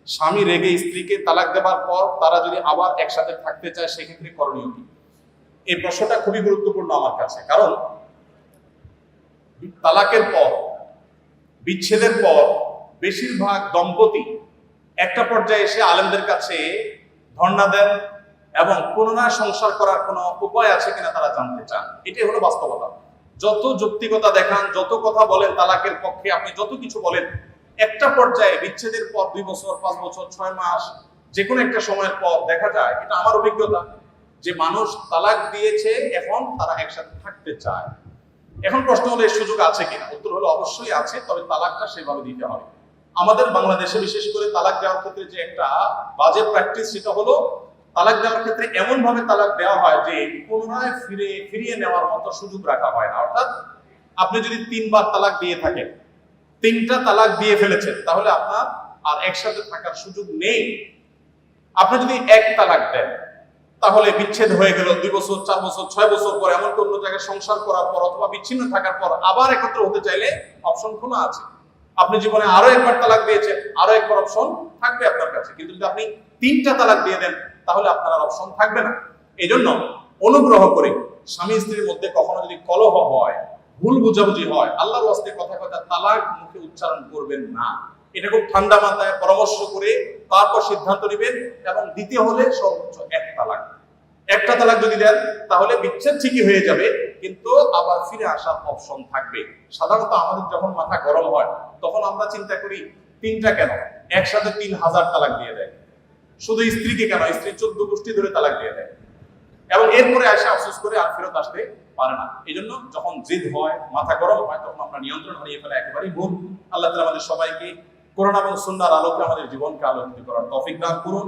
স্বামী রেগে স্ত্রীকে তালাক দেওয়ার পর তারা যদি আবার একসাথে থাকতে চায় সেক্ষেত্রে করণীয় কি? এই প্রশ্নটা খুবই গুরুত্বপূর্ণ আমার কাছে। কারণ তালাকের পর, বিচ্ছেদের পর বেশিরভাগ দম্পতি একটা পর্যায়ে এসে আলেমদের কাছে ধর্ণা দেন এবং পুনরায় সংসার করার কোনো উপায় আছে কিনা তারা জানতে চান। এটাই হলো বাস্তবতা। যত যৌক্তিকতা দেখান, যত কথা বলেন তালাকের পক্ষে, আপনি যত কিছু বলেন, একটা পর্যায়ে বিচ্ছেদের পর 2 বছর, 5 বছর, 6 মাস, যে কোনো একটা সময়ের পর দেখা যায়, এটা আমার অভিজ্ঞতা, যে মানুষ তালাক দিয়েছে, এখন তারা একসাথে থাকতে চায়। এখন প্রশ্ন হলো এর সুযোগ আছে কিনা? উত্তর হলো অবশ্যই আছে, তবে তালাকটা সেভাবে দিতে হবে। আমাদের বাংলাদেশে বিশেষ করে তালাক দেওয়ার ক্ষেত্রে যে একটা বাজে প্র্যাকটিস, সেটা হলো তালাক দেওয়ার ক্ষেত্রে এমন ভাবে তালাক দেওয়া হয় যে পুনরায় ফিরিয়ে নেওয়ার মতো সুযোগ রাখা হয় না। অর্থাৎ আপনি যদি 3 বার তালাক দিয়ে থাকেন, 3টা তালাক দিয়ে ফেলেছেন, তাহলে আপনার আর একসাথে থাকার সুযোগ নেই। আপনি যদি 1 তালাক দেন, তাহলে বিচ্ছেদ হয়ে গেল 2 বছর, 4 বছর, 6 বছর পর, এমনকি অন্য জায়গায় সংসার করার পর অথবা বিচ্ছিন্ন থাকার পর আবার একত্র হতে চাইলে অপশন খোলা আছে। আপনি জীবনে আরো একবার তালাক দিয়েছেন, আরো একবার অপশন থাকবে আপনার কাছে। কিন্তু যদি আপনি 3টা তালাক দিয়ে দেন, তাহলে আপনার আর অপশন থাকবে না। এই জন্য অনুগ্রহ করে স্বামী স্ত্রীর মধ্যে কখনো যদি কলহ হয়, ভুল বুঝাবুঝি হয়, আল্লাহর ওয়াস্তে কথা কথা তালাক মুখে উচ্চারণ করবেন না। এটা খুব ঠান্ডা মাথায় পরামর্শ করে তারপর সিদ্ধান্ত নেবেন। এবং দিতে হলে সর্বোচ্চ 1 তালাক। একটা তালাক যদি দেন, তাহলে বিচ্ছেদ ঠিকই হয়ে যাবে, কিন্তু আবার ফিরে আসার অপশন থাকবে। সাধারণত আমাদের যখন মাথা গরম হয়, তখন আমরা চিন্তা করি 3টা কেন, একসাথে 3000 তালাক দিয়ে দেয়। শুধু স্ত্রীকে কেন, স্ত্রী 14 গোষ্ঠী ধরে তালাক দিয়ে দেয়, এবং এরপরে আসে আফসোস করে আর ফেরত আসতে পারে না। এই জন্য যখন জিদ হয়, মাথা গরম হয়, তখন আমরা নিয়ন্ত্রণ হারিয়ে ফেলা একেবারেই ভুল। আল্লাহ তাআলা আমাদের সবাইকে কোরআন এবং সুন্নাহর আলোকে আমাদের জীবনকে আলোকিত করার তৌফিক দান করুন।